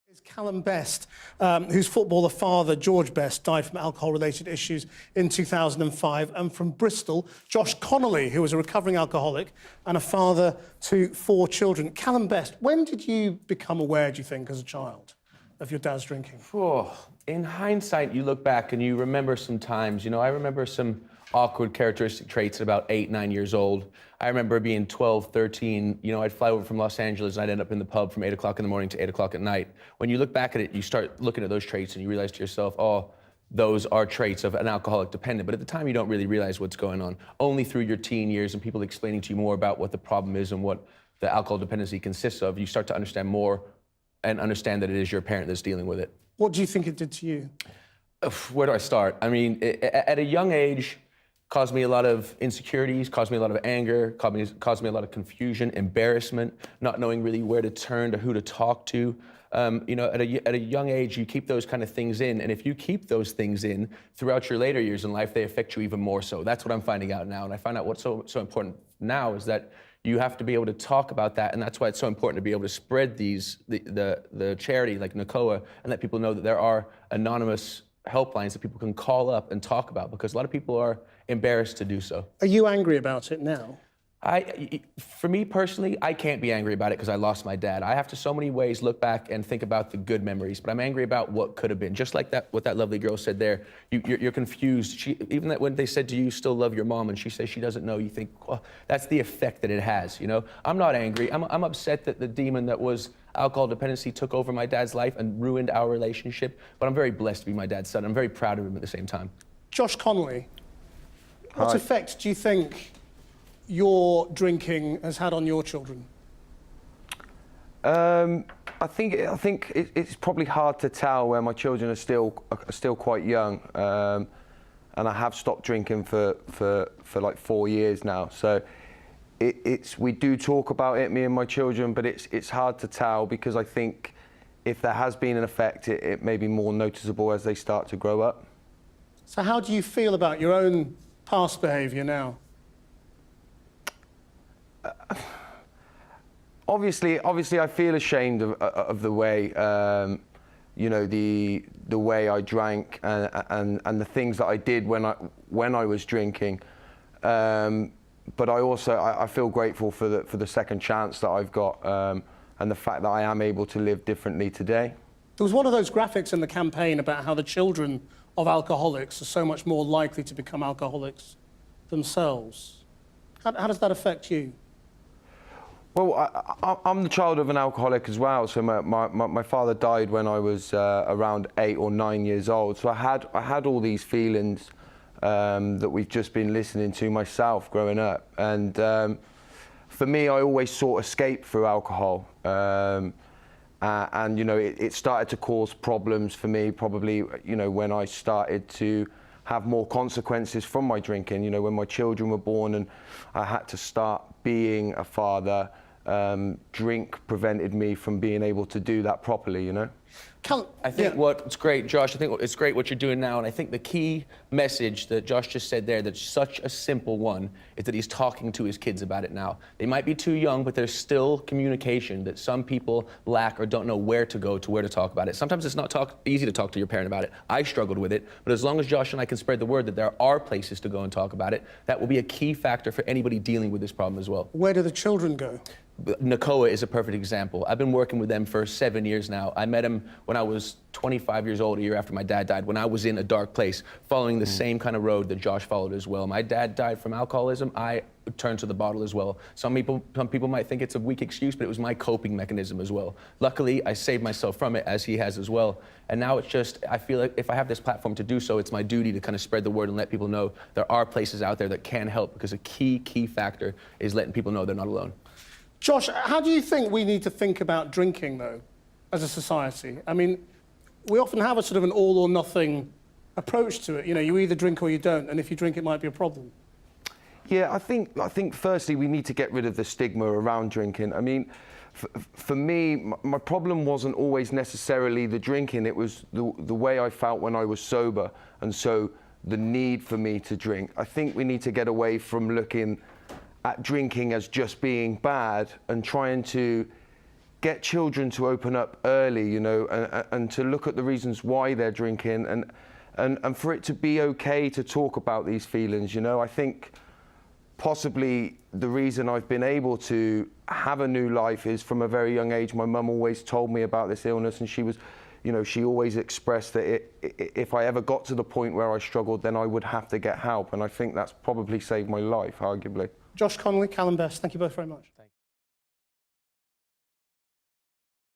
Is Calum Best, whose footballer father, George Best, died from alcohol-related issues in 2005, and from Bristol, Josh Connolly, who was a recovering alcoholic and a father to 4 children. Calum Best, when did you become aware, do you think, as a child, of your dad's drinking? Oh, in hindsight, you look back and you remember some times. You know, I remember some awkward characteristic traits at about 8, 9 years old. I remember being 12, 13, you know, I'd fly over from Los Angeles and I'd end up in the pub from 8 o'clock in the morning to 8 o'clock at night. When you look back at it, you start looking at those traits and you realize to yourself, oh, those are traits of an alcoholic dependent. But at the time, you don't really realize what's going on. Only through your teen years and people explaining to you more about what the problem is and what the alcohol dependency consists of, you start to understand more and understand that it is your parent that's dealing with it. What do you think it did to you? Where do I start? I mean, at a young age, caused me a lot of insecurities, caused me a lot of anger, caused me a lot of confusion, embarrassment, not knowing really where to turn to who to talk to. You know, at a young age, you keep those kind of things in, and if you keep those things in throughout your later years in life, they affect you even more so. That's what I'm finding out now, and I find out what's so important now is that you have to be able to talk about that, and that's why it's so important to be able to spread the charity like NACOA and let people know that there are anonymous helplines that people can call up and talk about, because a lot of people are embarrassed to do so. Are you angry about it now? For me personally, I can't be angry about it because I lost my dad. I have to so many ways look back and think about the good memories, but I'm angry about what could have been. Just like that, what that lovely girl said there, you're confused. Even that when they said to you, still love your mom, and she says she doesn't know, you think, well, that's the effect that it has, you know? I'm not angry. I'm upset that the demon that was alcohol dependency took over my dad's life and ruined our relationship, but I'm very blessed to be my dad's son. I'm very proud of him at the same time. Josh Connolly, what effect do you think your drinking has had on your children? I think it's probably hard to tell when my children are still quite young, and I have stopped drinking for like 4 years now. So we do talk about it, me and my children, but it's hard to tell, because I think if there has been an effect, it may be more noticeable as they start to grow up. So how do you feel about your own past behaviour now? Obviously, I feel ashamed of the way, you know, the way I drank and the things that I did when I was drinking. But I feel grateful for the second chance that I've got, and the fact that I am able to live differently today. There was one of those graphics in the campaign about how the children of alcoholics are so much more likely to become alcoholics themselves. How does that affect you? Well, I'm the child of an alcoholic as well. So my father died when I was around 8 or 9 years old. So I had all these feelings that we've just been listening to myself growing up. And for me, I always sought escape through alcohol. And you know, it started to cause problems for me probably, you know, when I started to have more consequences from my drinking. You know, when my children were born and I had to start being a father, drink prevented me from being able to do that properly, you know? I think what's great, Josh, I think it's great what you're doing now, and I think the key message that Josh just said there, that's such a simple one, is that he's talking to his kids about it now. They might be too young, but there's still communication that some people lack or don't know where to go to, where to talk about it. Sometimes it's not easy to talk to your parent about it. I struggled with it, but as long as Josh and I can spread the word that there are places to go and talk about it, that will be a key factor for anybody dealing with this problem as well. Where do the children go? NACOA is a perfect example. I've been working with them for 7 years now. I met him when I was 25 years old, a year after my dad died, when I was in a dark place, following the same kind of road that Josh followed as well. My dad died from alcoholism. I turned to the bottle as well. Some people might think it's a weak excuse, but it was my coping mechanism as well. Luckily, I saved myself from it, as he has as well. And now it's just, I feel like if I have this platform to do so, it's my duty to kind of spread the word and let people know there are places out there that can help, because a key factor is letting people know they're not alone. Josh, how do you think we need to think about drinking, though, as a society? I mean, we often have a sort of an all-or-nothing approach to it. You know, you either drink or you don't, and if you drink, it might be a problem. Yeah, I think firstly, we need to get rid of the stigma around drinking. I mean, for me, my problem wasn't always necessarily the drinking. It was the way I felt when I was sober, and so the need for me to drink. I think we need to get away from looking at drinking as just being bad and trying to get children to open up early, you know, and to look at the reasons why they're drinking, and for it to be okay to talk about these feelings, you know. I think possibly the reason I've been able to have a new life is from a very young age. My mum always told me about this illness, and she was, you know, she always expressed that if I ever got to the point where I struggled, then I would have to get help, and I think that's probably saved my life, arguably. Josh Connolly, Calum Best, thank you both very much.